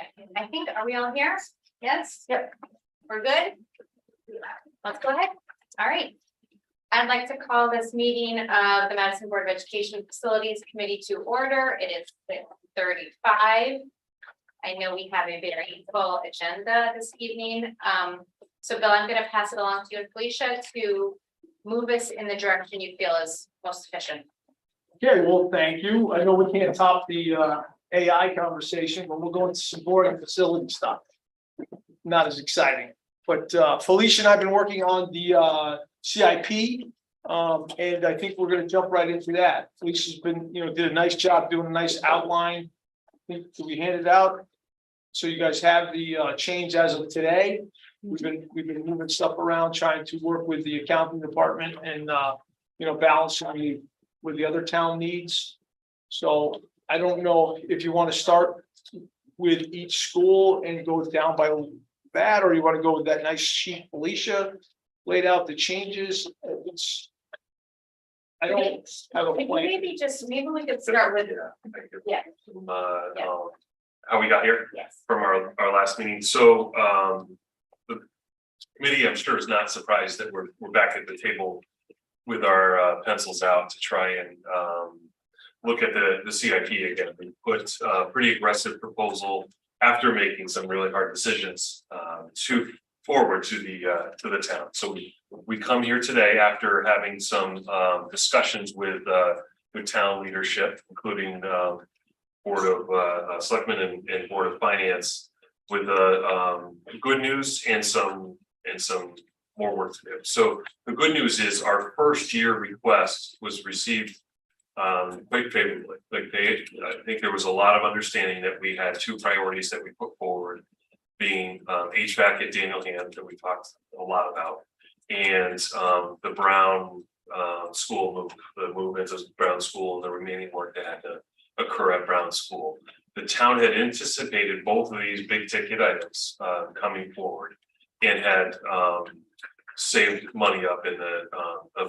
Okay, I think, are we all here? Yes? Yep. We're good? Let's go ahead. All right. I'd like to call this meeting of the Madison Board of Education Facilities Committee to order. It is 6:35. I know we have a very full agenda this evening. So Bill, I'm going to pass it along to you and Felicia to move us in the direction you feel is most efficient. Okay, well, thank you. I know we can't top the AI conversation, but we'll go into some board and facility stuff. Not as exciting, but Felicia and I have been working on the CIP. And I think we're gonna jump right into that. Felicia's been, did a nice job doing a nice outline. I think we handed out. So you guys have the change as of today. We've been moving stuff around, trying to work with the accounting department and balancing with the other town needs. So I don't know if you want to start with each school and go down by that, or you want to go with that nice sheet Felicia laid out the changes. I don't have a plan. Maybe we could start with, yeah. How we got here Yes. from our last meeting. So the committee, I'm sure, is not surprised that we're back at the table with our pencils out to try and look at the CIP again. We put a pretty aggressive proposal after making some really hard decisions forward to the town. So we come here today after having some discussions with town leadership, including Board of Selectmen and Board of Finance, with good news and some more work to do. So the good news is our first year request was received quite favorably. I think there was a lot of understanding that we had two priorities that we put forward, being HVAC at Daniel Hand, that we talked a lot about, and the Brown school move, the move into Brown School, and the remaining work that had to occur at Brown School. The town had anticipated both of these big ticket items coming forward and had saved money up in the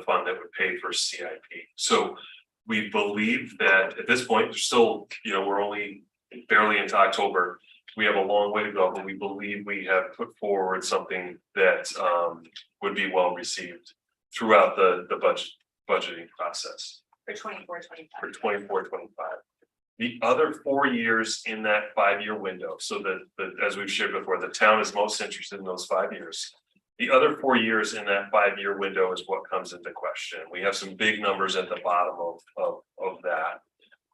fund that would pay for CIP. So we believe that at this point, there's still, we're only barely into October. We have a long way to go, but we believe we have put forward something that would be well received throughout the budgeting process. For 24-25. For 24-25. The other 4 years in that 5-year window, so that as we've shared before, the town is most interested in those 5 years. The other 4 years in that 5-year window is what comes into question. We have some big numbers at the bottom of that.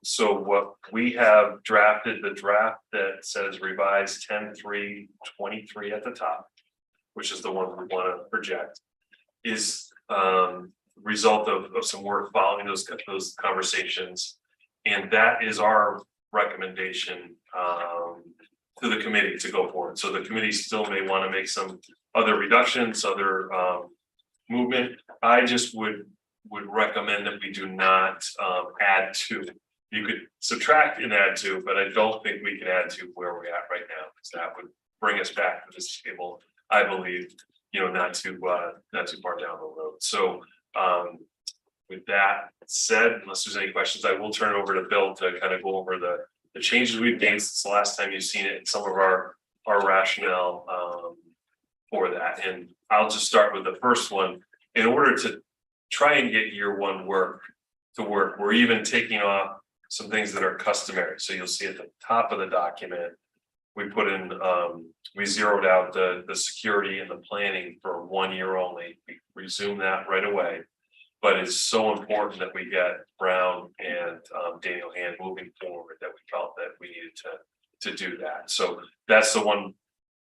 So what we have drafted, the draft that says revised 10/3/23 at the top, which is the one we want to project, is result of some work following those conversations. And that is our recommendation to the committee to go forward. So the committee still may want to make some other reductions, other movement. I just would recommend that we do not add to. You could subtract and add to, but I don't think we can add to where we're at right now, because that would bring us back to this table, I believe, not too far down the road. So with that said, unless there's any questions, I will turn it over to Bill to kind of go over the changes we've made since the last time you've seen it, and some of our rationale for that. And I'll just start with the first one. In order to try and get year one work to work, we're even taking off some things that are customary. So you'll see at the top of the document, we put in, we zeroed out the security and the planning for 1 year only. We resume that right away. But it's so important that we get Brown and Daniel Hand moving forward that we felt that we needed to do that. So that's the one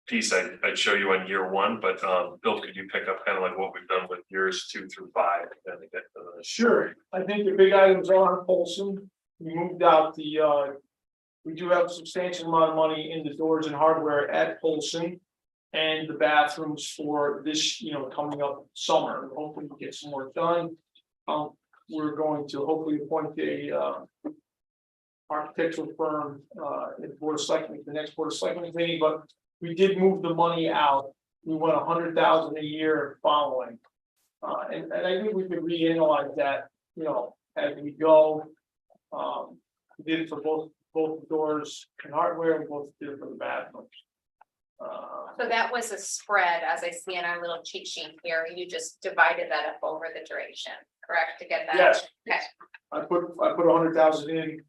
piece I'd show you on year one. But Bill, could you pick up kind of like what we've done with years 2 through 5? And get to the... Sure. I think the big items are on Polson. We moved out we do have a substantial amount of money in the doors and hardware at Polson, and the bathrooms for this, coming up summer. Hopefully we get some work done. We're going to hopefully appoint a architectural firm at the Board of Selectmen, the next Board of Selectmen meeting, but we did move the money out. We went $100,000 a year following. And I think we could reanalyze that, as we go. We did it for both both the doors and hardware, and both did for the bathrooms. So that was a spread, as I see in our little cheat sheet here, you just divided that up over the duration, correct, to get that? Yes. Okay. I put 100,000 in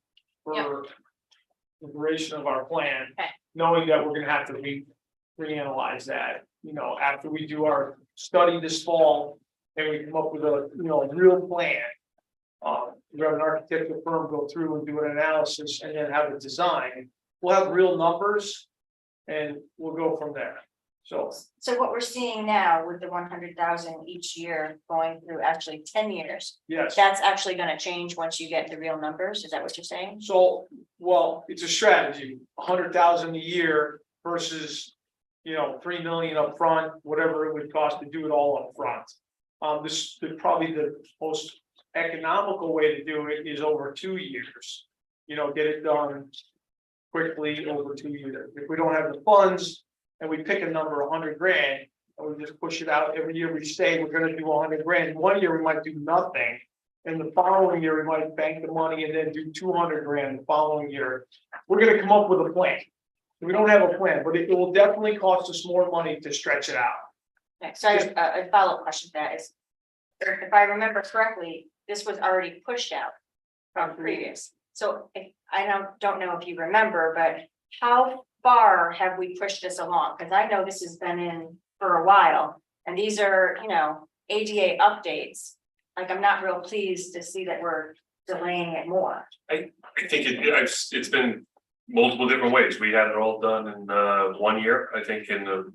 Yep. for the duration of our plan. Okay. Knowing that we're gonna have to reanalyze that, after we do our study this fall. And we come up with a, real plan. We have an architectural firm go through and do an analysis and then have a design. We'll have real numbers. And we'll go from there. So, So what we're seeing now with the 100,000 each year going through actually 10 years, yes. that's actually gonna change once you get the real numbers, is that what you're saying? So, well, it's a strategy, 100,000 a year versus, 3 million up front, whatever it would cost to do it all up front. Probably the most economical way to do it is over 2 years. Get it done quickly over 2 years. If we don't have the funds and we pick a number, 100 grand, and we just push it out every year we say we're gonna do 100 grand. One year we might do nothing. And the following year, we might bank the money and then do 200 grand the following year. We're gonna come up with a plan. We don't have a plan, but it will definitely cost us more money to stretch it out. Okay, so a follow-up question to that is, if I remember correctly, this was already pushed out from previous. So I don't know if you remember, but how far have we pushed this along? Because I know this has been in for a while, and these are, ADA updates. Like, I'm not real pleased to see that we're delaying it more. I think it's been multiple different ways. We had it all done in 1 year, I think in the,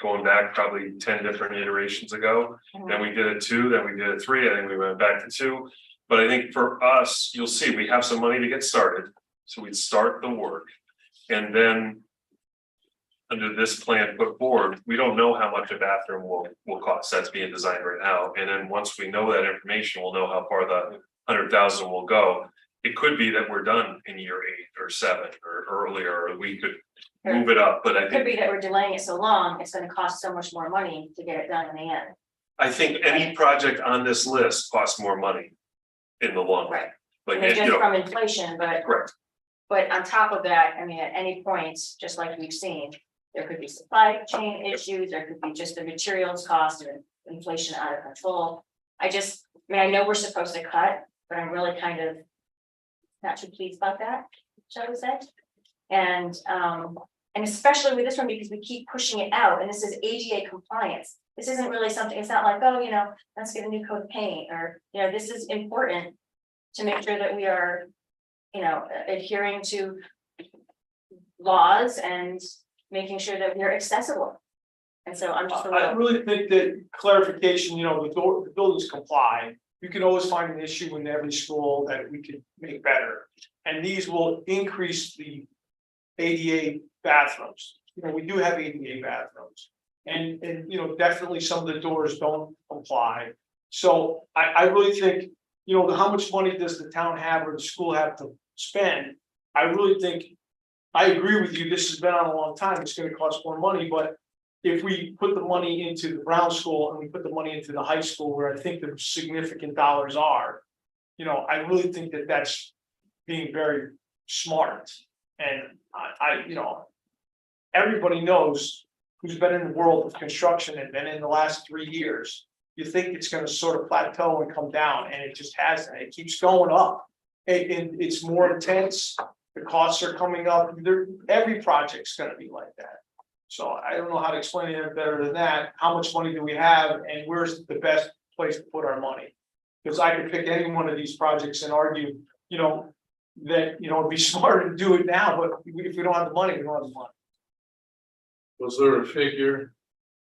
going back probably 10 different iterations ago. Then we did it 2, then we did it 3, I think we went back to 2. But I think for us, you'll see, we have some money to get started, so we'd start the work. And then under this plan put forward, we don't know how much a bathroom will cost. That's being designed right now. And then once we know that information, we'll know how far the 100,000 will go. It could be that we're done in year 8 or 7 or earlier, or we could move it up, but I It could be think, that we're delaying it so long, it's gonna cost so much more money to get it done in the end. I think any project on this list costs more money in the long run. Right. Like, And just from inflation, correct. but on top of that, I mean, at any point, just like we've seen, there could be supply chain issues, there could be just the materials cost and inflation out of control. I know we're supposed to cut, but I'm really kind of not too pleased about that, shall we say? And especially with this one, because we keep pushing it out, and this is ADA compliance. This isn't really something, it's not like, oh, let's get a new coat of paint, or, this is important to make sure that we are, adhering to laws and making sure that we're accessible. And so I'm just a I little, really think that clarification, the buildings comply. You can always find an issue in every school that we could make better. And these will increase the ADA bathrooms. We do have ADA bathrooms. And definitely some of the doors don't comply. So I really think, how much money does the town have or the school have to spend? I really think, I agree with you, this has been on a long time, it's gonna cost more money, but if we put the money into the Brown School and we put the money into the high school where I think the significant dollars are, I really think that that's being very smart. And everybody knows who's been in the world of construction and been in the last 3 years. You think it's gonna sort of plateau and come down, and it just hasn't. It keeps going up. And it's more intense. The costs are coming up. Every project's gonna be like that. So I don't know how to explain it better than that. How much money do we have, and where's the best place to put our money? Because I could pick any one of these projects and argue, that it'd be smarter to do it now, but if we don't have the money, we don't have the money. Was there a figure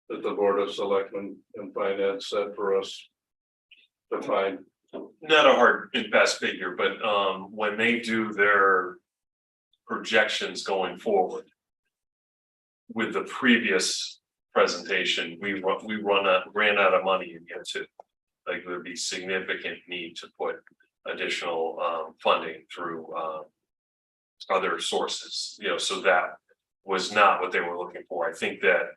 that the Board of Selectmen and Finance set for us to find? Not a hard and fast figure, but when they do their projections going forward. With the previous presentation, we ran out of money in year 2. Like, there'd be significant need to put additional funding through other sources, so that was not what they were looking for. I think that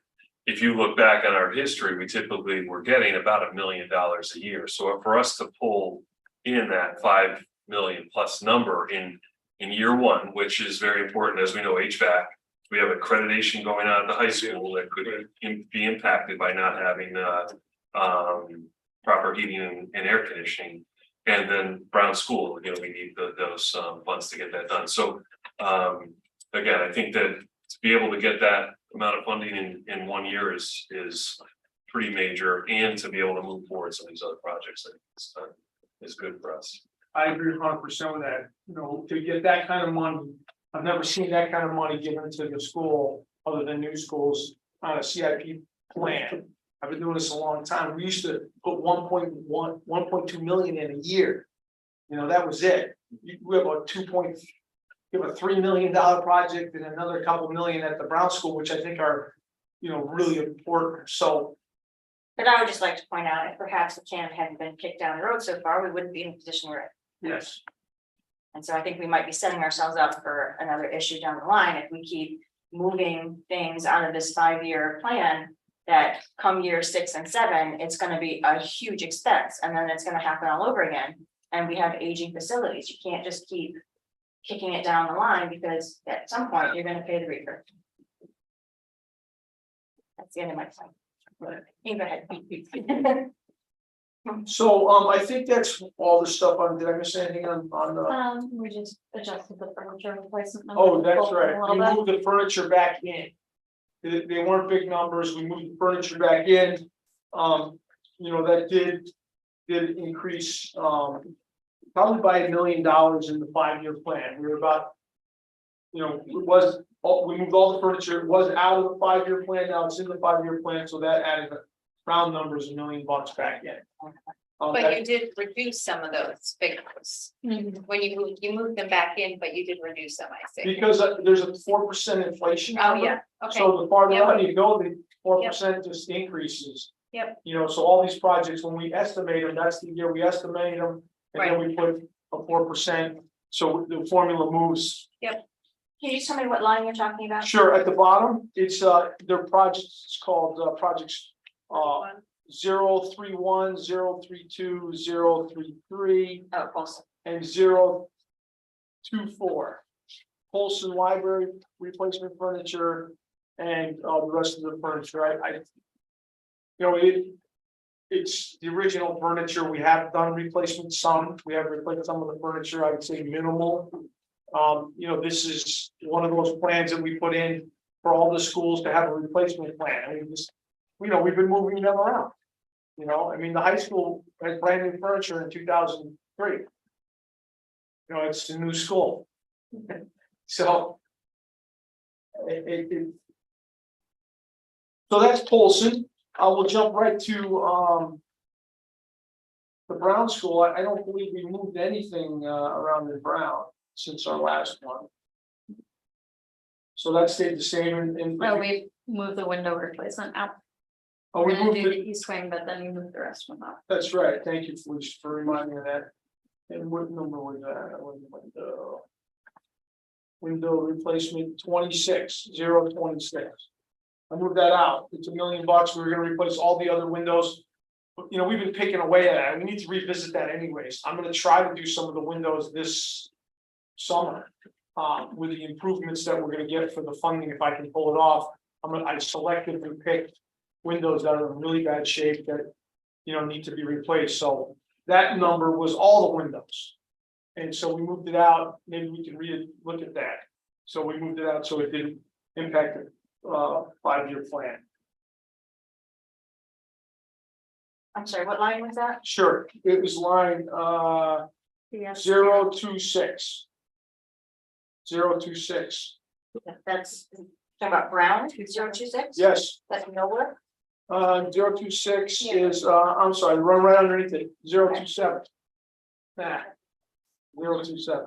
if you look back on our history, we typically were getting about $1 million a year. So for us to pull in that 5 million plus number in in year one, which is very important, as we know, HVAC. We have accreditation going on at the high school that could be impacted by not having proper heating and air conditioning. And then Brown School, you know, we need those funds to get that done. So again, I think that to be able to get that amount of funding in 1 year is pretty major, and to be able to move forward some of these other projects, I think is good for us. I agree 100% with that, you know, to get that kind of money, I've never seen that kind of money given to the school, other than new schools, on a CIP plan. I've been doing this a long time, we used to put 1.2 million in a year. You know, that was it, we have a we have a $3 million project and another couple million at the Brown School, which I think are, you know, really important, so. But I would just like to point out, if perhaps the can hadn't been kicked down the road so far, we wouldn't be in the position we're in. Yes. And so I think we might be setting ourselves up for another issue down the line if we keep moving things out of this 5-year plan. That come year 6 and 7, it's gonna be a huge expense, and then it's gonna happen all over again. And we have aging facilities, you can't just keep kicking it down the line, because at some point, you're gonna pay the reaper. That's the end of my time. You go ahead. So, I think that's all the stuff on, did I miss anything on the? We just adjusted the furniture replacement. Oh, that's right, A we little bit. moved the furniture back in. They weren't big numbers, we moved the furniture back in. You know, that did increase, probably by $1 million in the 5-year plan, we were about. You know, we moved all the furniture, it was out of the 5-year plan, now it's in the 5-year plan, so that added round numbers, $1 million back in. But you did reduce some of those figures. Mhm. When you moved them back in, but you did reduce them, I see. Because there's a 4% inflation. Oh, number. yeah, okay, So the farther Yep. out you go, the 4% just increases. Yep. You know, so all these projects, when we estimate them, that's the year we estimate them, and then we put a 4%, so the formula moves. Can you just tell me what line you're talking about? Sure, at the bottom, it's their projects, it's called projects 031, 032, 033, Oh, Colson. and 024. Polson Library replacement furniture and the rest of the furniture. You know, it's the original furniture. We have done replacement some. We have replaced some of the furniture. I would say minimal. You know, this is one of those plans that we put in for all the schools to have a replacement plan. I mean, this, you know, we've been moving them around. You know, I mean, the high school had brand new furniture in 2003. You know, it's a new school. So. So that's Polson. I will jump right to the Brown School. I don't believe we moved anything around in Brown since our last one. So that stayed the same and. Well, we moved the window replacement out. Oh, We're we gonna moved do it, the east wing, but then you moved the rest of them up. that's right, thank you for reminding me of that. And what number was that? Window replacement 26. I moved that out, it's $1 million, we were gonna replace all the other windows. But, you know, we've been picking away at that, we need to revisit that anyways, I'm gonna try to do some of the windows this summer. With the improvements that we're gonna get for the funding, if I can pull it off, I selectively picked windows that are in really bad shape that, you know, need to be replaced, so that number was all the windows. And so we moved it out, maybe we can look at that, so we moved it out, so it didn't impact the 5-year plan. I'm sorry, what line was that? Sure, it was line Yes. 026. 026, That's talking about Brown, 026? yes. That's Millwood? 026 is, I'm sorry, run right underneath it, 027. Nah. 027.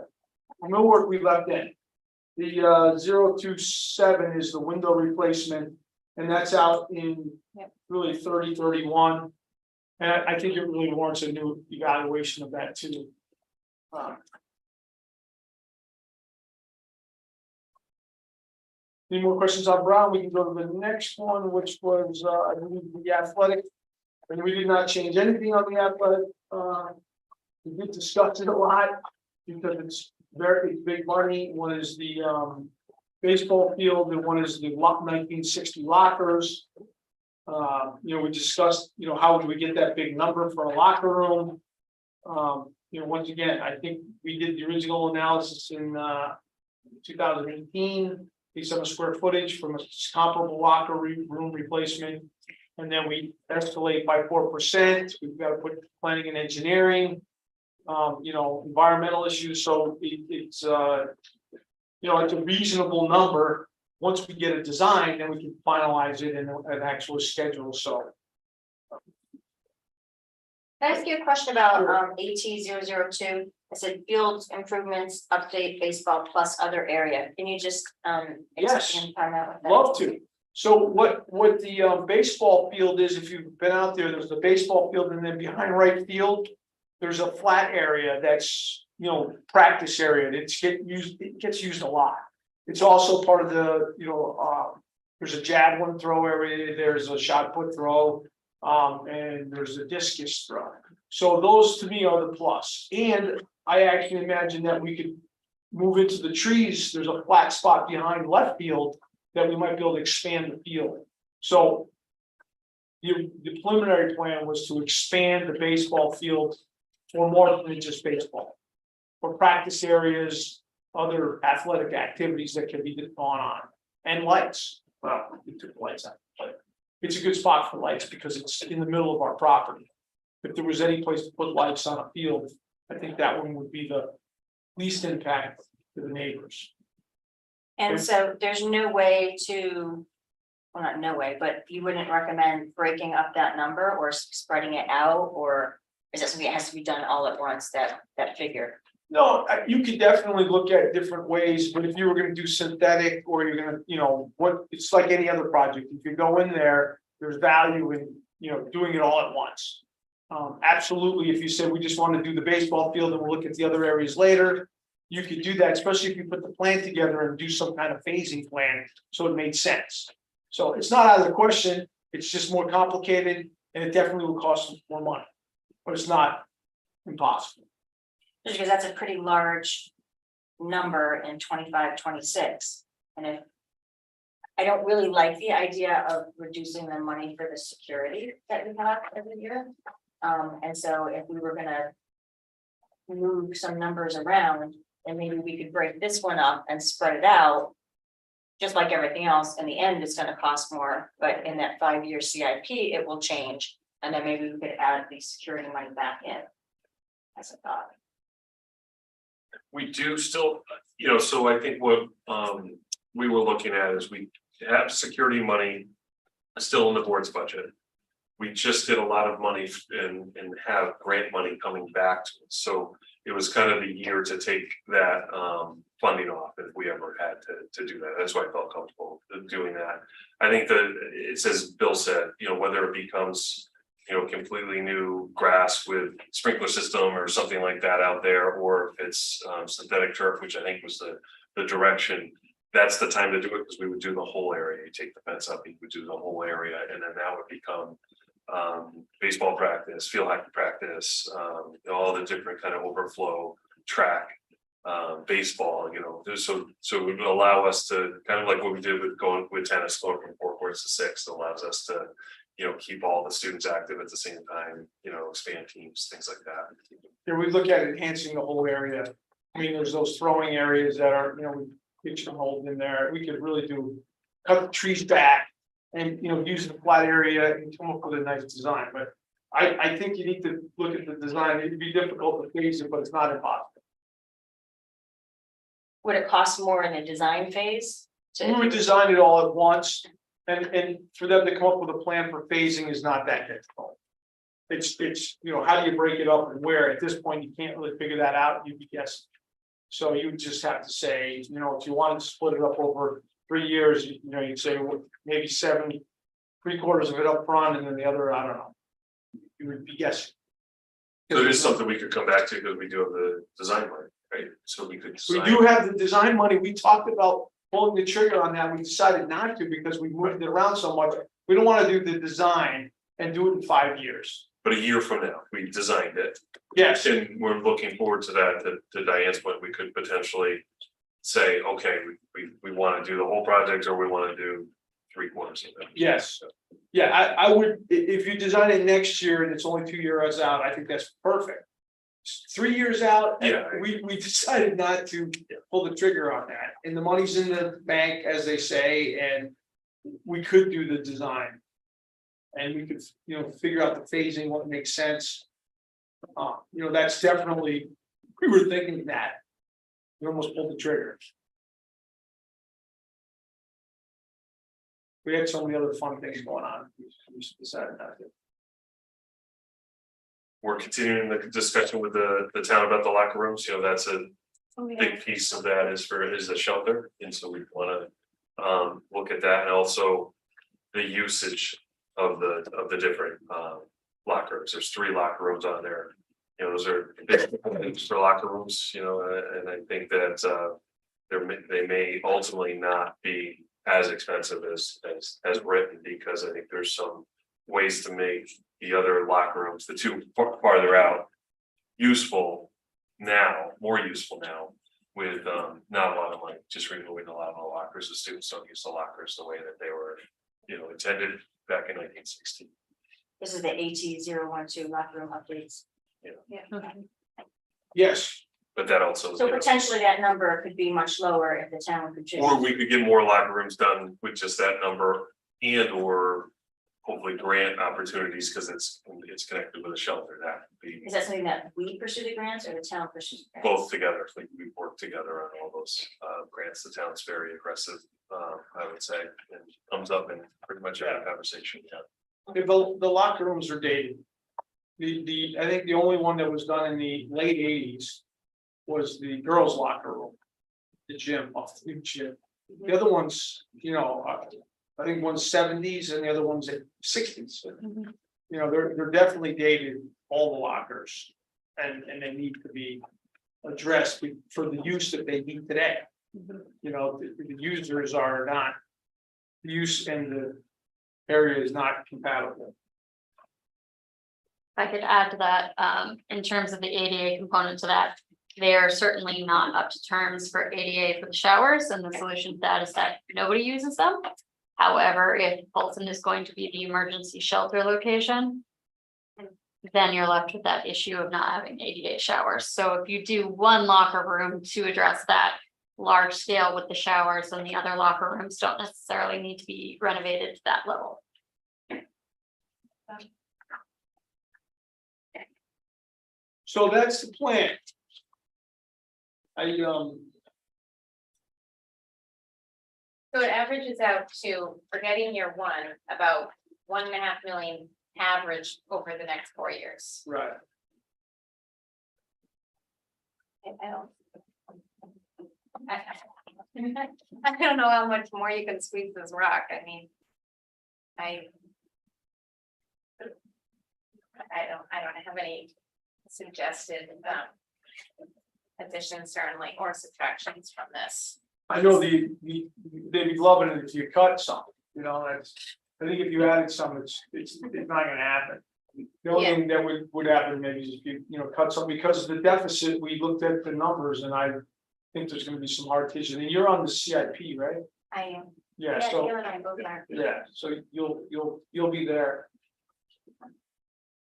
Millwork we left in. The 027 is the window replacement, and that's out in really 30-31. And I think it really warrants a new evaluation of that too. Any more questions on Brown? We can go to the next one, which was, I believe, the athletic. And we did not change anything on the athletic. We did discuss it a lot because it's very big money. One is the baseball field, and one is the 1960 lockers. We discussed, how do we get that big number for a locker room? Once again, I think we did the original analysis in 2018, based on the square footage from a comparable locker room replacement. And then we escalate by 4%. We've got to put planning and engineering, environmental issues. So it's a reasonable number. Once we get a design, then we can finalize it in an actual schedule. So Can I ask you a question about Sure. AT 002? I said fields improvements, update baseball plus other area. Can you just Yes. expand on that? what that love is? to. So what the baseball field is, if you've been out there, there's the baseball field, and then behind right field, there's a flat area that's, practice area. It gets used a lot. It's also part of the, there's a javelin throw area, there's a shot put throw, and there's a discus throw. So those to me are the plus. And I actually imagine that we could move into the trees. There's a flat spot behind left field that we might be able to expand the field. So the preliminary plan was to expand the baseball field for more than just baseball. For practice areas, other athletic activities that can be gone on, and lights. Well, we took lights out, but it's a good spot for lights because it's in the middle of our property. If there was any place to put lights on a field, I think that one would be the least impact to the neighbors. And so there's no way to, well, not no way, but you wouldn't recommend breaking up that number or spreading it out, or is that something that has to be done all at once, that figure? No, you could definitely look at different ways, but if you were gonna do synthetic, or you're gonna, it's like any other project, if you go in there, there's value in, doing it all at once. Absolutely, if you said we just want to do the baseball field and we'll look at the other areas later, you could do that, especially if you put the plan together and do some kind of phasing plan, so it made sense. So it's not out of the question, it's just more complicated, and it definitely will cost more money, but it's not impossible. Just because that's a pretty large number in 25, 26. And if I don't really like the idea of reducing the money for the security that we have every year. And so if we were gonna move some numbers around, then maybe we could break this one up and spread it out. Just like everything else, in the end, it's gonna cost more, but in that 5-year CIP, it will change. And then maybe we could add the security money back in. As a thought. We do still, so I think what we were looking at is we have security money still in the board's budget. We just did a lot of money and have grant money coming back to us. So it was kind of the year to take that funding off if we ever had to do that. That's why I felt comfortable doing that. I think that it's, as Bill said, whether it becomes completely new grass with sprinkler system or something like that out there, or if it's synthetic turf, which I think was the direction, that's the time to do it, because we would do the whole area. You take the fence up, you would do the whole area, and then that would become baseball practice, field hockey practice, all the different kind of overflow track, baseball, so it would allow us to kind of like what we did with tennis, going from 4 courts to 6. It allows us to keep all the students active at the same time, expand teams, things like that. Yeah, we look at enhancing the whole area. I mean, there's those throwing areas that are, we pitch and hold in there. We could really cut the trees back and, use the flat area and come up with a nice design. But I think you need to look at the design. It'd be difficult to phase it, but it's not impossible. Would it cost more in the design phase? We would design it all at once, and for them to come up with a plan for phasing is not that difficult. It's how do you break it up and where? At this point, you can't really figure that out. You'd be guessing. So you would just have to say, if you wanted to split it up over 3 years, you'd say maybe 3/4 of it up front, and then the other, I don't know. You would be guessing. So it is something we could come back to, because we do have the design money, right? So we could. We do have the design money. We talked about pulling the trigger on that. We decided not to because we moved it around so much. We don't want to do the design and do it in 5 years. But a year from now, we designed it, Yes, and we're looking forward to that, to Diane's point, we could potentially. Say, okay, we wanna do the whole project, or we wanna do 3/4 of it. yes. Yeah, I would, if you design it next year and it's only 2 years out, I think that's perfect. 3 years out, Yeah. we decided not to pull the trigger on that, and the money's in the bank, as they say, and we could do the design. And we could, figure out the phasing, what makes sense. That's definitely, we were thinking that. We almost pulled the trigger. We had so many other fun things going on, we decided not to. We're continuing the discussion with the town about the locker rooms, that's a big piece of that is the shelter, and so we wanna. Look at that, and also the usage of the different locker rooms. There's 3 locker rooms on there. Those are big things for locker rooms, and I think that they may ultimately not be as expensive as written, because I think there's some ways to make the other locker rooms, the 2 farther out, more useful now, with not a lot of money, just removing a lot of the lockers. The students don't use the lockers the way that they were, intended back in 1960. This is the AT012 locker room updates. Yes, But that also. So potentially that number could be much lower if the town could. Or we could get more locker rooms done with just that number, and or hopefully grant opportunities, because it's connected with a shelter. That would be Is that something that we pursue the grants or the town pursues? the grants? both together. Like, we work together on all those grants. The town's very aggressive, I would say, and comes up in pretty much every conversation. Yeah. the locker rooms are dated. I think the only one that was done in the late 80s was the girls' locker room. The gym, off the new gym. The other ones, I think one's 70s and the other one's at 60s. They're definitely dated, all the lockers. And they need to be addressed for the use that they need today. The users are not, the use in the area is not compatible. I could add to that, in terms of the ADA component to that, they are certainly not up to terms for ADA for the showers, and the solution to that is that nobody uses them. However, if Bolton is going to be the emergency shelter location, then you're left with that issue of not having ADA showers. So if you do one locker room to address that large scale with the showers, then the other locker rooms don't necessarily need to be renovated to that level. So that's the plan. So it averages out to, forgetting year 1, about 1.5 million average over the next 4 years. Right. I don't know how much more you can squeeze this rock. I mean. I don't have any suggested additions certainly or subtractions from this. I know they'd be loving it if you cut some, that's, I think if you added some, it's not gonna happen. The only thing that would happen maybe is if you, cut some, because of the deficit, we looked at the numbers and I think there's gonna be some hard tissues, and you're on the CIP, right? I am. Yeah, Yeah, so, Gail and I both are. yeah, so you'll be there.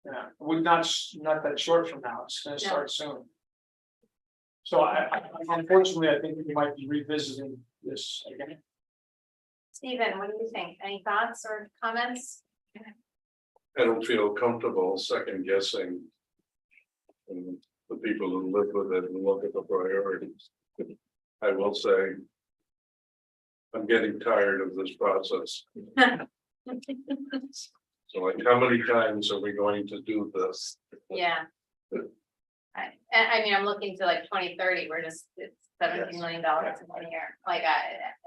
Yeah, we're not that short from now, it's gonna start soon. So I unfortunately, I think we might be revisiting this again. Stephen, what do you think? Any thoughts or comments? I don't feel comfortable second guessing. The people who live with it and look at the priorities. I will say. I'm getting tired of this process. So like, how many times are we going to do this? Yeah. I mean, I'm looking to like 2030, we're just, it's $17 million in 1 year. Like,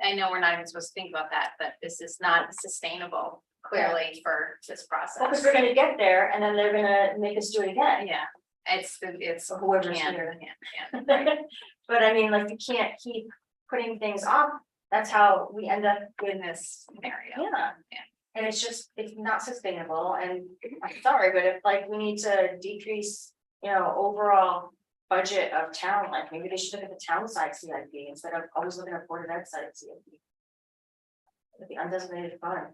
I know we're not even supposed to think about that, but this is not sustainable clearly for this Because process. we're gonna get there and then they're gonna make us do it again. Yeah, it's Whoever's yeah, here. yeah, yeah, right. But I mean, like, you can't keep putting things off. That's how we end up with In this scenario. Yeah. And it's not sustainable, and I'm sorry, but if like we need to decrease, overall budget of town, like maybe they should look at the town side CIP instead of always looking at Board of Ed side CIP. With the undesignated fund.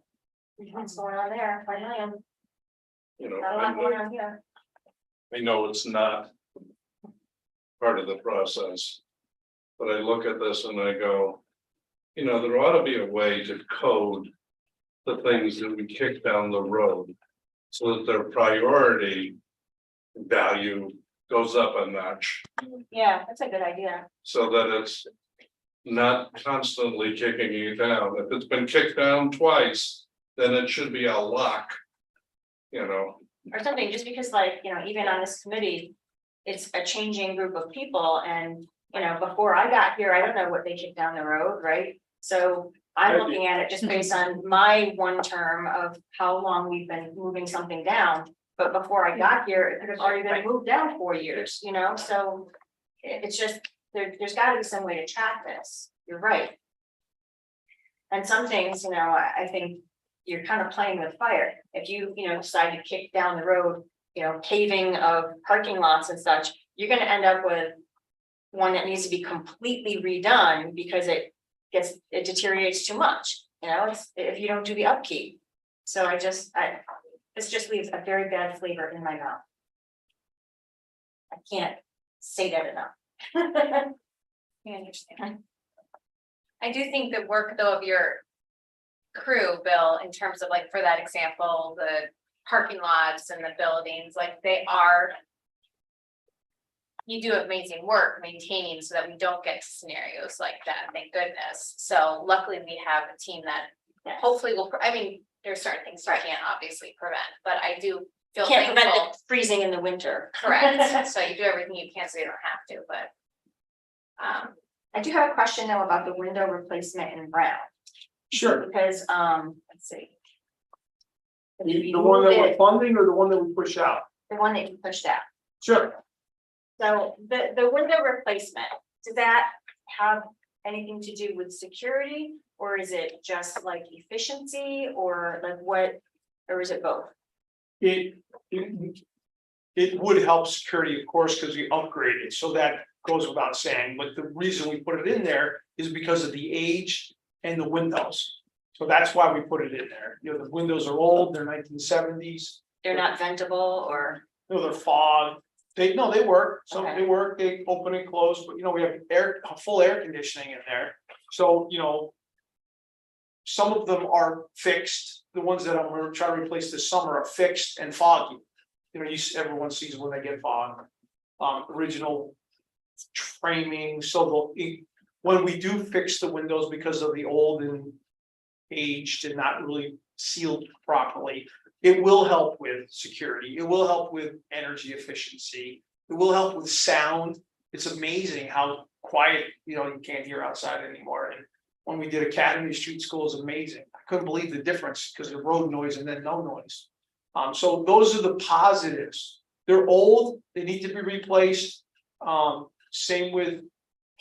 What's going on there, 5 million, You know, not a lot going on here. I know it's not part of the process. But I look at this and I go, there ought to be a way to code the things that we kick down the road. So that their priority value goes up a notch, Yeah, that's a good idea. so that it's not constantly kicking you down. If it's been kicked down twice, then it should be a lock. Or something, just because like, even on this committee, it's a changing group of people and, before I got here, I don't know what they kicked down the road, right? So I'm looking at it just based on my one term of how long we've been moving something down. But before I got here, it could have already been moved down 4 years, so it's just, there's gotta be some way to track this. You're right. And some things, I think you're kind of playing with fire. If you, decide to kick down the road, paving of parking lots and such, you're gonna end up with one that needs to be completely redone because it deteriorates too much, if you don't do the upkeep. So this just leaves a very bad flavor in my mouth. I can't say that enough. I understand. I do think the work though of your crew, Bill, in terms of like, for that example, the parking lots and the buildings, like you do amazing work maintaining so that we don't get to scenarios like that, thank goodness. So luckily we have a team that hopefully will, there's certain things you can't obviously prevent, but I do feel Can't prevent thankful. the freezing in the winter. Correct, so you do everything you can so you don't have to, but. I do have a question though about the window replacement in Brown, Sure. because, let's see. The one that we're funding or the one that we push out? The one that you pushed out. Sure. So the window replacement, does that have anything to do with security? Or is it just like efficiency or like what, or is it both? It would help security, of course, because we upgraded, so that goes without saying, but the reason we put it in there is because of the age and the windows. So that's why we put it in there, the windows are old, they're 1970s, They're not ventable or, they're fog. They work, some Okay. they work, they open and close, but we have full air conditioning in there, so some of them are fixed, the ones that I'm gonna try to replace this summer are fixed and foggy. Everyone sees when they get fog, original framing, so when we do fix the windows because of the old and aged and not really sealed properly, it will help with security, it will help with energy efficiency, it will help with sound. It's amazing how quiet, you can't hear outside anymore. And when we did Academy Street School, is amazing. I couldn't believe the difference because of road noise and then no noise. So those are the positives. They're old, they need to be replaced. Same with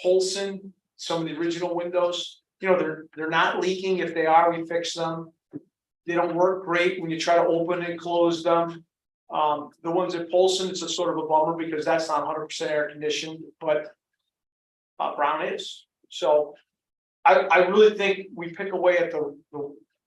Holson, some of the original windows, they're not leaking. If they are, we fix them. They don't work great when you try to open and close them. The ones at Polson, it's a sort of a bummer because that's not 100% air conditioned, but Brown is. So I really think we pick away at the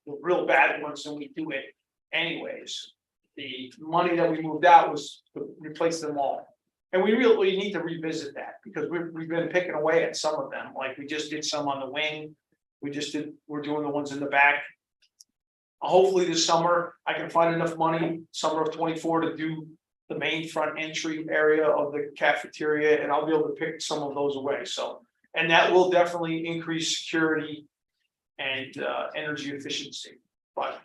real bad ones and we do it anyways. The money that we moved out was to replace them all. And we really need to revisit that because we've been picking away at some of them, like we just did some on the wing. We're doing the ones in the back. Hopefully this summer, I can find enough money, summer of 24, to do the main front entry area of the cafeteria, and I'll be able to pick some of those away, so. And that will definitely increase security and energy efficiency, but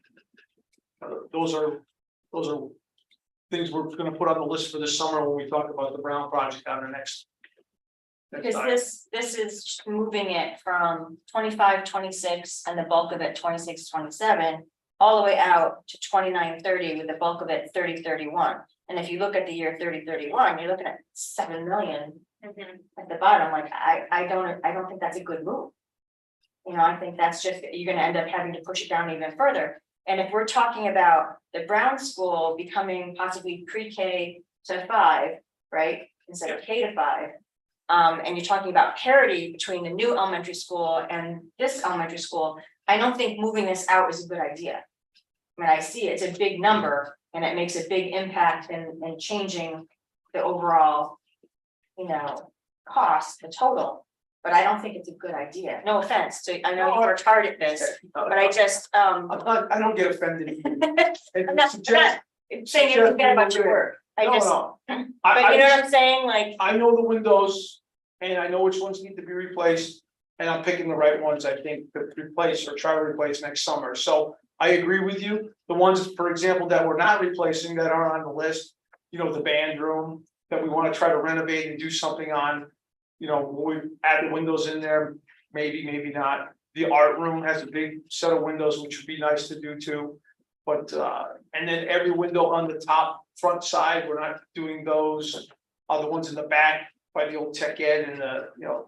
those are things we're gonna put on the list for this summer when we talk about the Brown project on the next because time. this is moving it from 25, 26, and the bulk of it 26, 27. All the way out to 29, 30, with the bulk of it 30, 31. And if you look at the year 30, 31, you're looking at 7 million at the bottom. Like I don't think that's a good move. I think that's just, you're gonna end up having to push it down even further. And if we're talking about the Brown School becoming possibly pre-K to 5, right, instead of K to 5. And you're talking about parity between the new elementary school and this elementary school, I don't think moving this out is a good idea. I mean, I see it's a big number and it makes a big impact in changing the overall, cost, the total. But I don't think it's a good idea. No offense, so I know you worked hard at this, but I just, I don't get offended. either. And I'm not suggest- saying anything bad about your work. I No, just, no. but I you know just- what I'm saying, like, I know the windows and I know which ones need to be replaced. And I'm picking the right ones, I think, to replace or try to replace next summer. So I agree with you. The ones, for example, that we're not replacing that are on the list, the band room that we want to try to renovate and do something on. We add the windows in there, maybe not. The art room has a big set of windows, which would be nice to do too. But, and then every window on the top front side, we're not doing those. The ones in the back by the old tech ed and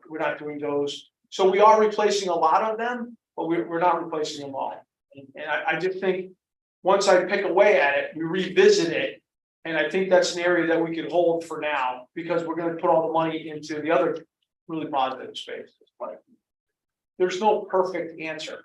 we're not doing those. So we are replacing a lot of them, but we're not replacing them all. And I just think, once I pick away at it, we revisit it. And I think that's an area that we could hold for now, because we're gonna put all the money into the other really positive space. But there's no perfect answer.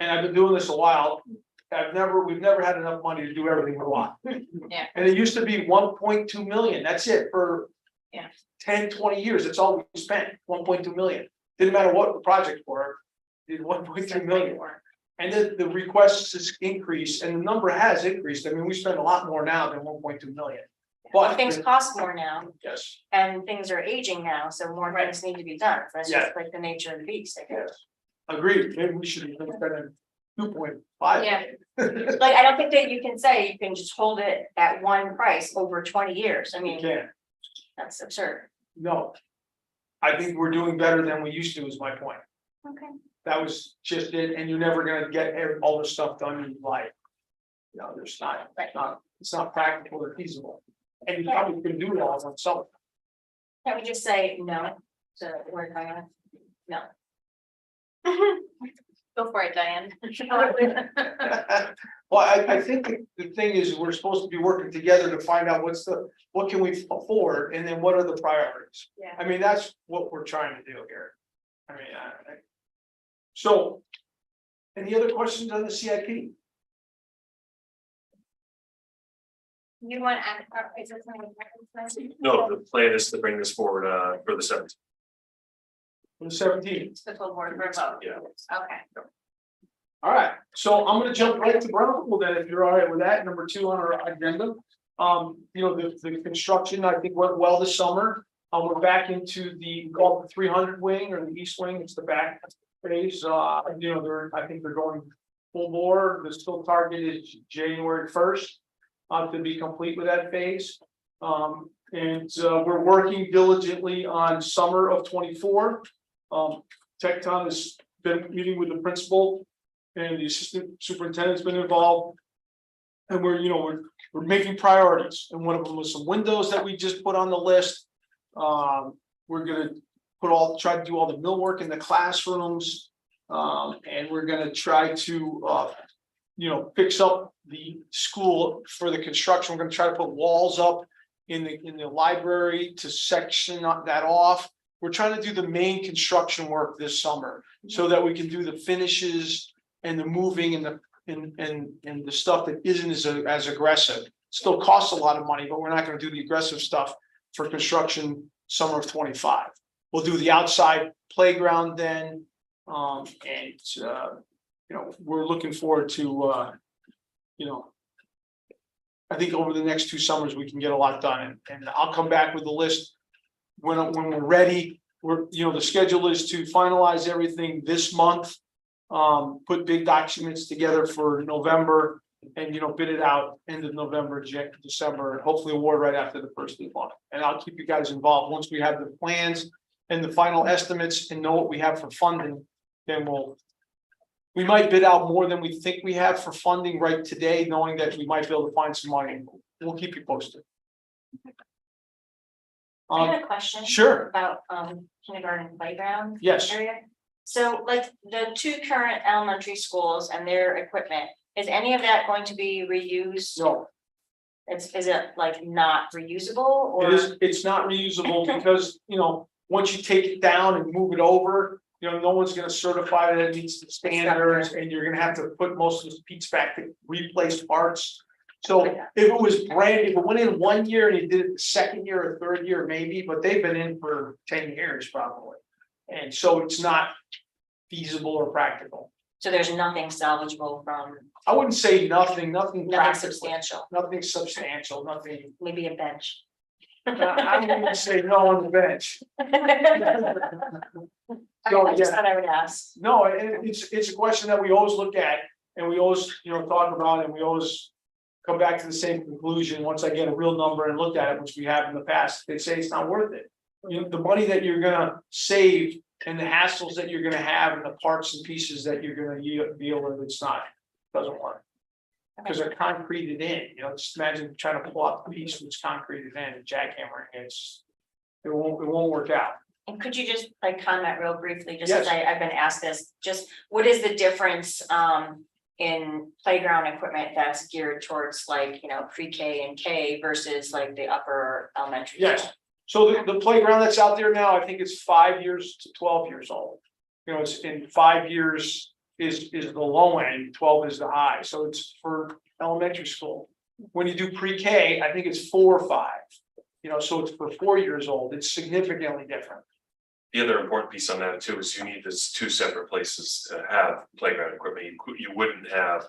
And I've been doing this a while. We've never had enough money to do everything we want. Yeah. And it used to be 1.2 million, that's it for. Yeah. 10, 20 years, that's all we spent, 1.2 million. Didn't matter what the projects were, did 1.2 million. And then the requests has increased and the number has increased. I mean, we spend a lot more now than 1.2 million. well, things cost more now Yes, and things are aging now, so more Right. things need to be done. That's Yeah. just like the nature of the beast, I guess. yes, agreed, maybe we should have been spending 2.5. Yeah. Like, I don't think that you can say you can just hold it at one price over 20 years. I You mean, can't, that's absurd. no. I think we're doing better than we used to, is my point. Okay. That was just it, and you're never gonna get all the stuff done in life. There's not, it's not practical or feasible. And you probably couldn't do it all on summer. Can we just say no to the word Diana? No. Go for it, Diane. Well, I think the thing is, we're supposed to be working together to find out what can we afford, and then what are the priorities? Yeah. I mean, that's what we're trying to do here. I mean, so. Any other questions on the CIP? You want to add, is there something? No, the plan is to bring this forward for the 17th. For the 17th. The full board for a vote. Yeah. Okay. All right, so I'm gonna jump right to Brown School then, if you're all right with that, number 2 on our agenda. The construction, I think, went well this summer. We're back into we call it the 300 wing or the east wing, it's the back phase. I think they're going full bore. The still target is January 1st. To be complete with that phase. We're working diligently on summer of 24. Tecton has been meeting with the principal and the assistant superintendent's been involved. And we're making priorities, and one of them was some windows that we just put on the list. We're gonna try to do all the millwork in the classrooms. And we're gonna try to fix up the school for the construction. We're gonna try to put walls up in the library to section that off. We're trying to do the main construction work this summer so that we can do the finishes and the moving and the stuff that isn't as aggressive. Still costs a lot of money, but we're not gonna do the aggressive stuff for construction summer of 25. We'll do the outside playground then. We're looking forward to I think over the next 2 summers, we can get a lot done, and I'll come back with the list when we're ready. The schedule is to finalize everything this month. Put big documents together for November and, bid it out end of November, December, and hopefully award right after the first of the month. And I'll keep you guys involved. Once we have the plans and the final estimates and know what we have for funding, then we might bid out more than we think we have for funding right today, knowing that we might be able to find some money. We'll keep you posted. I had a question. Sure. About kindergarten playground Yes. area. So like the two current elementary schools and their equipment, is any of that going to be reused? No, Is it like not reusable or? it's not reusable because, once you take it down and move it over, no one's gonna certify that it meets the standards, and you're gonna have to put most of those pieces back to replace parts. So if it was if it went in 1 year and you did it the second year or third year, maybe, but they've been in for 10 years probably. And so it's not feasible or practical. So there's nothing salvageable from, I wouldn't say nothing nothing practical, substantial, nothing substantial, nothing, maybe a bench. I wouldn't say no on the bench. I just thought I would ask. No, it's a question that we always look at and we always, talk about, and we always come back to the same conclusion. Once I get a real number and look at it, which we have in the past, they say it's not worth it. The money that you're gonna save and the hassles that you're gonna have and the parts and pieces that you're gonna deal with, doesn't work. Because they're concreted in, just imagine trying to pull out the piece which concreted in and jackhammering, it won't work out. And could you just like comment real briefly, just Yes. as I've been asked this, just what is the difference in playground equipment that's geared towards like, pre-K and K versus like the upper elementary? Yes, so the playground that's out there now, I think it's 5 years to 12 years old. It's in 5 years is the low end, 12 is the high, so it's for elementary school. When you do pre-K, I think it's 4 or 5, so it's for 4 years old, it's significantly different. The other important piece on that too is you need this two separate places to have playground equipment. You wouldn't have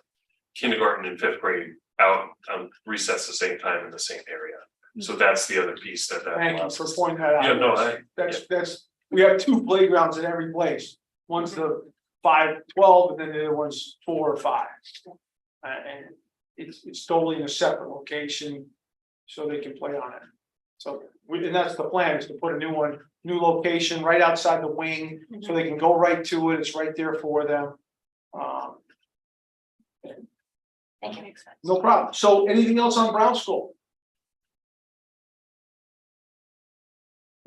kindergarten and fifth grade out on recess the same time in the same area. So that's the other piece that. Thank you allows for us. pointing that out. Yeah, no, That's, we have 2 playgrounds in every place, one's the 5-12, and then the other one's 4 or 5. And it's totally in a separate location, so they can play on it. So, and that's the plan, is to put a new location right outside the wing, so they can go right to it, it's right there for them. Thank you. No problem, so anything else on Brown School?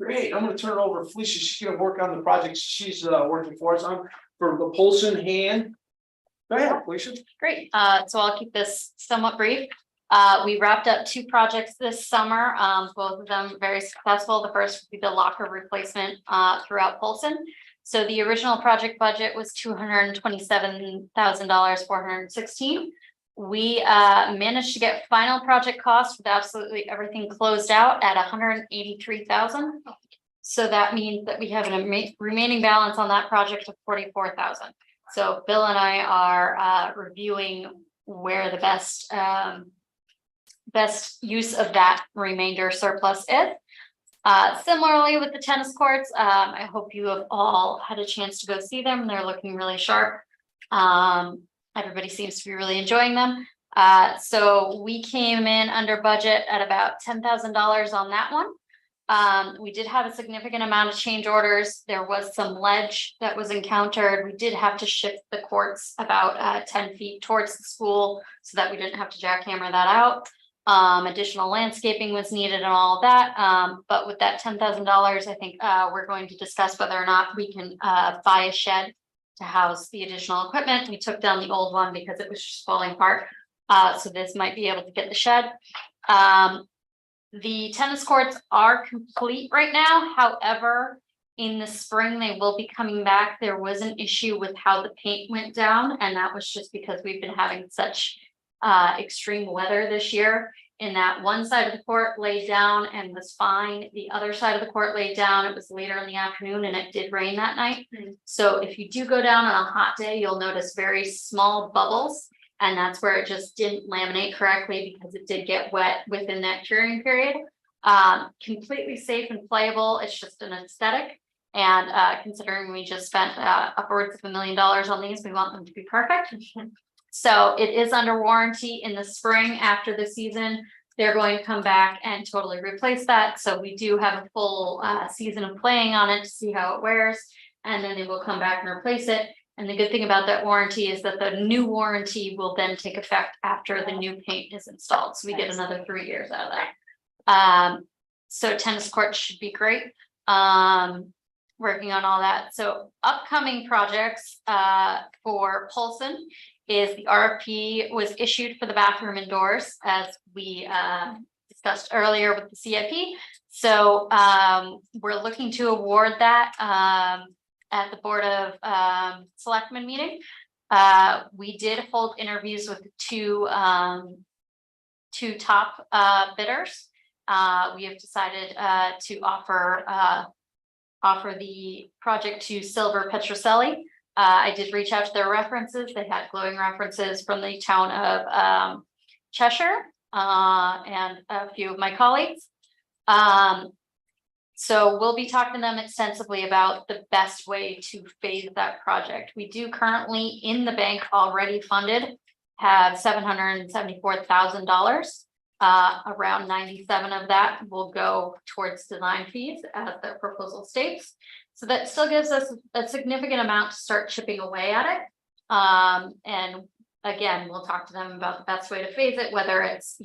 Great, I'm gonna turn it over to Felicia, she's gonna work on the project she's working for us on, for the Polson hand. Go ahead, Felicia. Great, so I'll keep this somewhat brief. We wrapped up 2 projects this summer, both of them very successful. The first would be the locker replacement throughout Polson. So the original project budget was $227,416. We managed to get final project costs with absolutely everything closed out at $183,000. So that means that we have a remaining balance on that project of $44,000. So Bill and I are reviewing where the best use of that remainder surplus is. Similarly with the tennis courts, I hope you have all had a chance to go see them. They're looking really sharp. Everybody seems to be really enjoying them. So we came in under budget at about $10,000 on that one. We did have a significant amount of change orders. There was some ledge that was encountered. We did have to shift the courts about 10 feet towards the school so that we didn't have to jackhammer that out. Additional landscaping was needed and all of that. But with that $10,000, I think we're going to discuss whether or not we can buy a shed to house the additional equipment. We took down the old one because it was just falling apart. So this might be able to get the shed. The tennis courts are complete right now. However, in the spring, they will be coming back. There was an issue with how the paint went down, and that was just because we've been having such extreme weather this year. In that one side of the court laid down and was fine. The other side of the court laid down. It was later in the afternoon and it did rain that night. So if you do go down on a hot day, you'll notice very small bubbles. And that's where it just didn't laminate correctly because it did get wet within that curing period. Completely safe and playable. It's just an aesthetic. And considering we just spent upwards of $1 million on these, we want them to be perfect. So it is under warranty in the spring after the season. They're going to come back and totally replace that. So we do have a full season of playing on it to see how it wears. And then they will come back and replace it. And the good thing about that warranty is that the new warranty will then take effect after the new paint is installed. So we get another 3 years out of that. So tennis courts should be great. working on all that. So upcoming projects for Polson is the RFP was issued for the bathroom indoors, as we discussed earlier with the CIP. So we're looking to award that at the Board of Selectmen meeting. We did hold interviews with the two top bidders. We have decided to offer the project to Silver Petroselli. I did reach out to their references. They had glowing references from the town of Cheshire and a few of my colleagues. So we'll be talking to them extensively about the best way to phase that project. We do currently in the bank already funded have $774,000. Around 97 of that will go towards design fees as the proposal states. So that still gives us a significant amount to start chipping away at it. And again, we'll talk to them about the best way to phase it, whether it's,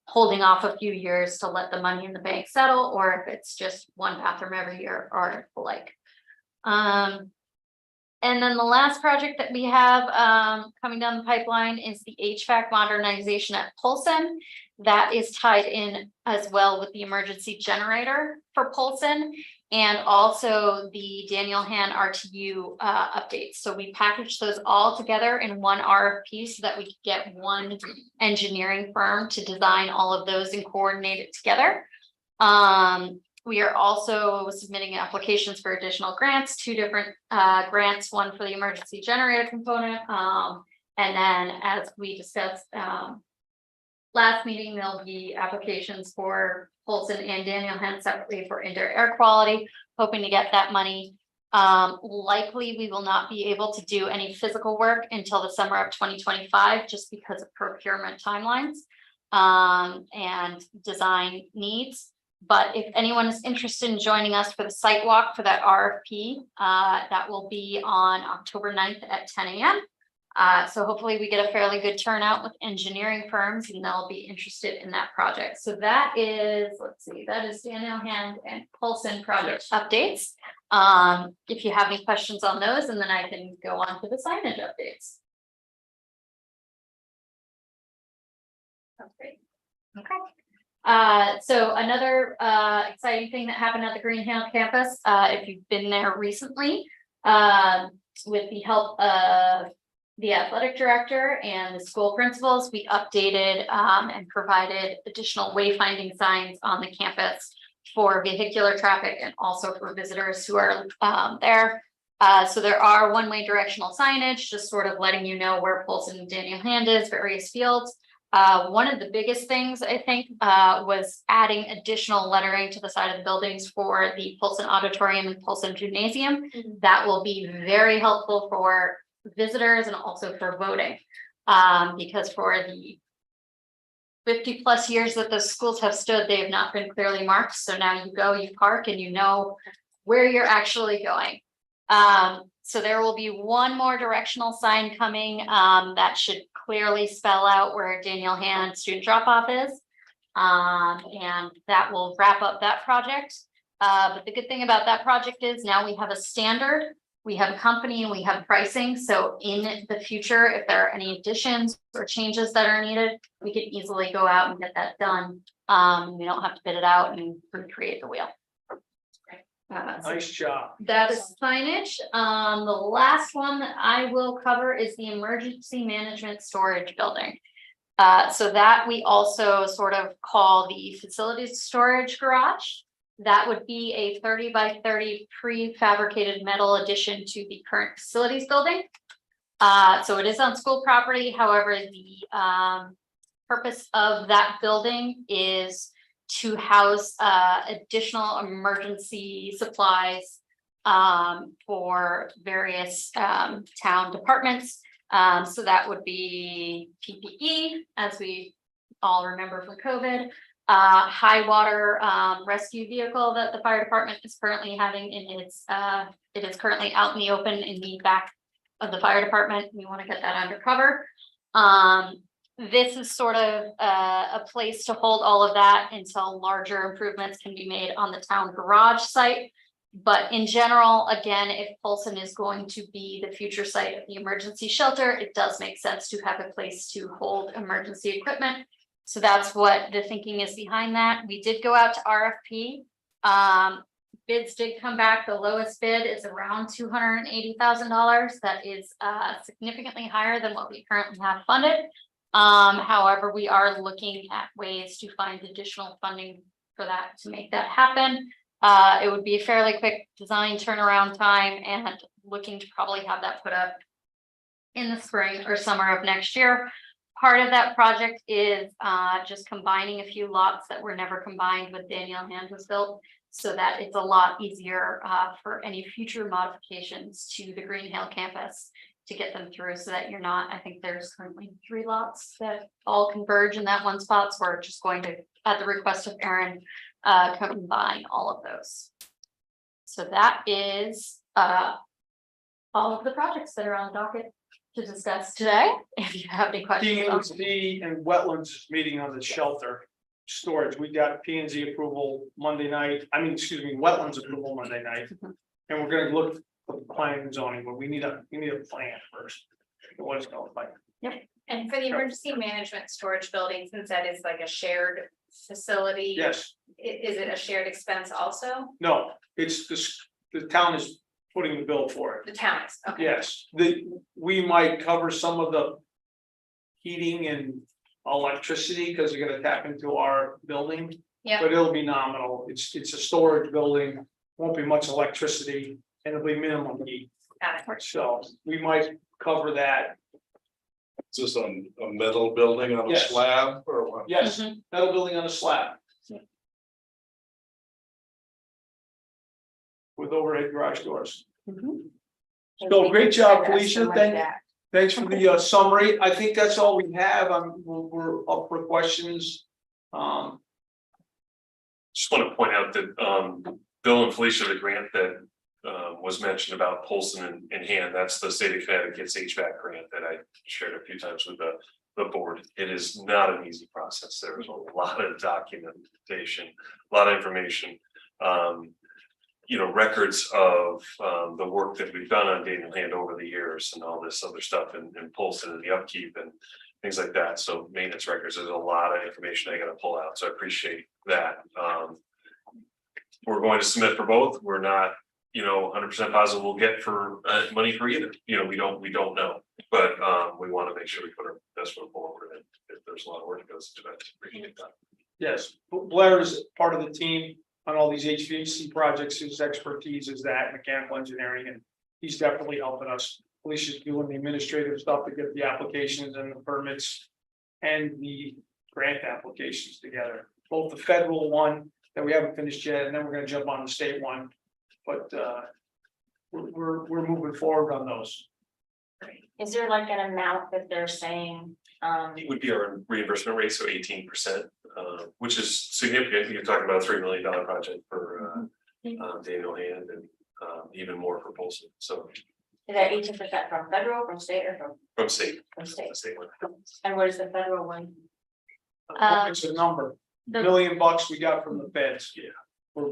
holding off a few years to let the money in the bank settle, or if it's just one bathroom every year or the like. And then the last project that we have coming down the pipeline is the HVAC modernization at Polson. That is tied in as well with the emergency generator for Polson and also the Daniel Han RTU updates. So we packaged those all together in one RFP so that we could get one engineering firm to design all of those and coordinate it together. We are also submitting applications for additional grants, 2 different grants, one for the emergency generator component. And then as we discussed last meeting, there'll be applications for Polson and Daniel Han separately for indoor air quality, hoping to get that money. Likely we will not be able to do any physical work until the summer of 2025, just because of procurement timelines and design needs. But if anyone is interested in joining us for the site walk for that RFP, that will be on October 9th at 10 a.m. So hopefully we get a fairly good turnout with engineering firms and they'll be interested in that project. So that is, let's see, that is Daniel Han and Polson project updates. If you have any questions on those, and then I can go on to the signage updates. Sounds great. Okay. So another exciting thing that happened at the Green Hill campus, if you've been there recently, with the help of the athletic director and the school principals, we updated and provided additional wayfinding signs on the campus for vehicular traffic and also for visitors who are there. So there are one-way directional signage, just sort of letting you know where Polson and Daniel Han is, various fields. One of the biggest things I think was adding additional lettering to the side of the buildings for the Polson Auditorium and Polson Gymnasium. That will be very helpful for visitors and also for voting, because for the 50+ years that the schools have stood, they have not been clearly marked. So now you go, you park, and you know where you're actually going. So there will be one more directional sign coming that should clearly spell out where Daniel Han student drop-off is. And that will wrap up that project. But the good thing about that project is now we have a standard, we have a company, and we have pricing. So in the future, if there are any additions or changes that are needed, we can easily go out and get that done. We don't have to bid it out and recreate the wheel. So Nice job. that is signage. The last one that I will cover is the emergency management storage building. So that we also sort of call the facilities storage garage. That would be a 30 by 30 prefabricated metal addition to the current facilities building. So it is on school property. However, the purpose of that building is to house additional emergency supplies for various town departments. So that would be PPE, as we all remember from COVID, high water rescue vehicle that the fire department is currently having in its, it is currently out in the open in the back of the fire department. We want to get that undercover. This is sort of a place to hold all of that until larger improvements can be made on the town garage site. But in general, again, if Polson is going to be the future site of the emergency shelter, it does make sense to have a place to hold emergency equipment. So that's what the thinking is behind that. We did go out to RFP. Bids did come back. The lowest bid is around $280,000. That is significantly higher than what we currently have funded. However, we are looking at ways to find additional funding for that to make that happen. It would be a fairly quick design turnaround time and looking to probably have that put up in the spring or summer of next year. Part of that project is just combining a few lots that were never combined when Daniel Hand was built, so that it's a lot easier for any future modifications to the Green Hill campus to get them through, so that you're not, I think there's currently 3 lots that all converge in that one spot. So we're just going to, at the request of Aaron, combine all of those. So that is all of the projects that are on the docket to discuss today. If you have any questions. P&Z and wetlands meeting on the shelter storage. We got P&Z approval Monday night. Wetlands approval Monday night. And we're gonna look for the planning and zoning, but we need a plan first. What it's going like. And for the emergency management storage building, since that is like a shared facility. Yes, Is it a shared expense also? no, it's this, the town is putting the bill for it. The town is, okay. Yes, we might cover some of the heating and electricity because they're gonna tap into our building. Yeah. But it'll be nominal. It's a storage building, won't be much electricity and it'll be minimum heat. Got it. So we might cover that. Is this on a metal building on a Yes. slab or what? Yes, Mhm. metal building on a slab. With overhead garage doors. So great job, Felicia. Thanks for the summary. I think that's all we have. We're up for questions. Just want to point out that Bill and Felicia, the grant that was mentioned about Polson and Hand, that's the state of Connecticut's HVAC grant that I shared a few times with the board. It is not an easy process. There is a lot of documentation, a lot of information. Records of the work that we've done on Daniel Hand over the years and all this other stuff and Polson and the upkeep and things like that. So maintenance records, there's a lot of information I gotta pull out. So I appreciate that. We're going to submit for both. We're not, 100% positive we'll get for money for either. We don't know, but we want to make sure we put our best foot forward. And if there's a lot of work that goes into that, appreciate that. Yes, Blair is part of the team on all these HVAC projects. His expertise is that mechanical engineering, and he's definitely helping us. Felicia's doing the administrative stuff to get the applications and the permits and the grant applications together. Both the federal one that we haven't finished yet, and then we're gonna jump on the state one. But we're moving forward on those. Is there like an amount that they're saying? It would be our reimbursement rate, so 18%, which is significant. You're talking about a $3 million project for Daniel Hand and even more for Polson. So Is that 18% from federal, from state, or from state, from state? one. And what is the federal one? It's a number, The- $1 million we got from the feds. Yeah. We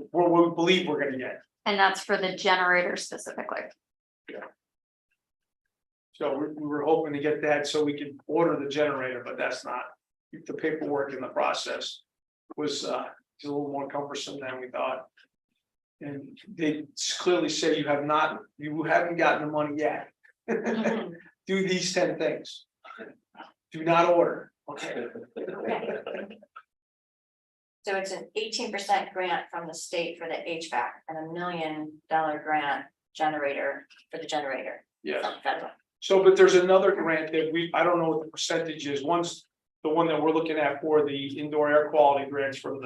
believe we're gonna get. And that's for the generator specifically. So we were hoping to get that so we could order the generator, but that's not, the paperwork in the process was a little more cumbersome than we thought. And they clearly say you haven't gotten the money yet. Do these 10 things. Do not order. Okay. So it's an 18% grant from the state for the HVAC and $1 million grant generator for the generator Yeah. from federal. So, but there's another grant that I don't know what the percentage is. One's the one that we're looking at for the indoor air quality grants for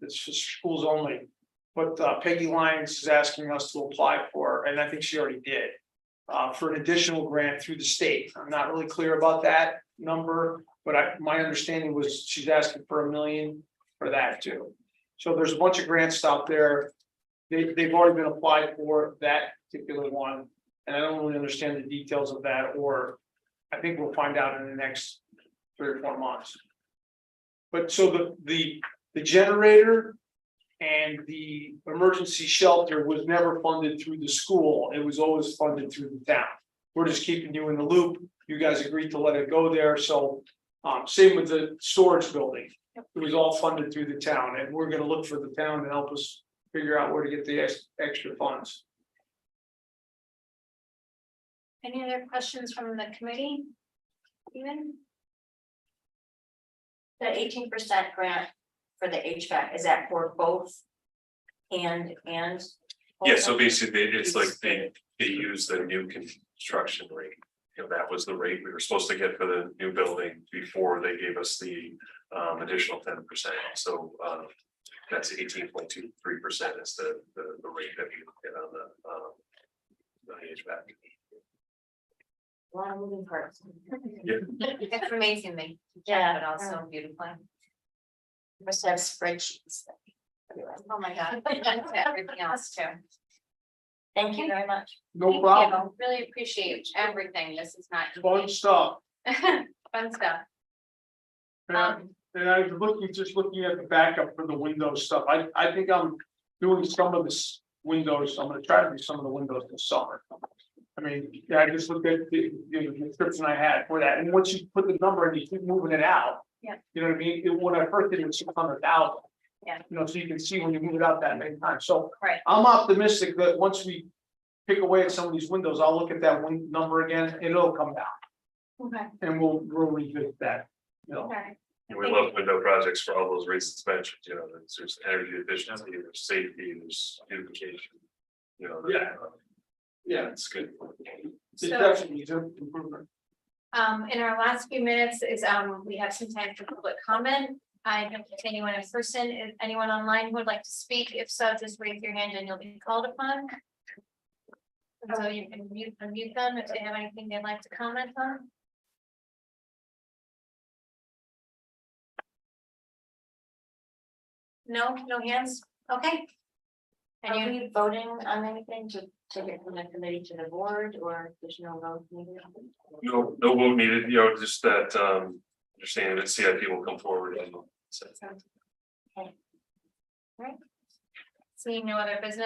it's for schools only. But Peggy Lyons is asking us to apply for, and I think she already did, for an additional grant through the state. I'm not really clear about that number, but my understanding was she's asking for $1 million for that too. So there's a bunch of grants out there. They've already been applied for that particular one. And I don't really understand the details of that, or I think we'll find out in the next 3 or 4 months. But so the generator, And the emergency shelter was never funded through the school, it was always funded through the town. We're just keeping you in the loop, you guys agreed to let it go there, so, same with the storage building. It was all funded through the town, and we're gonna look for the town to help us figure out where to get the extra funds. Any other questions from the committee? Even? The 18% grant for the HVAC, is that for both? And? Yeah, so basically, it's like they use the new construction rate. You know, that was the rate we were supposed to get for the new building before they gave us the additional 10%. So that's 18.23% is the rate that we get on the HVAC. A lot of moving parts. It's amazing, they, Yeah. but also beautifully. Must have spreadsheets. Oh, my God. And everything else too. Thank you very much. No Thank problem, you. Really appreciate everything. This is not. fun easy. stuff. Fun stuff. And I was just looking at the backup for the Windows stuff, I think I'm doing some of this Windows, I'm gonna try to do some of the Windows this summer. I mean, yeah, I just looked at the description I had for that, and once you put the number and you keep moving it out. Yeah. You know what I mean, when I first did it was 600,000. Yeah. You know, so you can see when you move it out that many times, so. Right. I'm optimistic that once we pick away at some of these windows, I'll look at that one number again, and it'll come down, Okay. and we'll revisit that, you know. Okay. And we love window projects for all those reasons mentioned, you know, there's energy efficiency, there's safety, there's beautification. You know. Yeah. Yeah, It's good. it So- definitely is an improvement. In our last few minutes is, we have some time for public comment. I don't think anyone in person, is anyone online who would like to speak? If so, just raise your hand and you'll be called upon. And so you can unmute them if they have anything they'd like to comment on. No hands? Okay. Are And you, we voting on anything to take it from the committee to the board, or there's no vote needed? No vote needed, you know, just that understanding that CIP will come forward and. seeing no other business.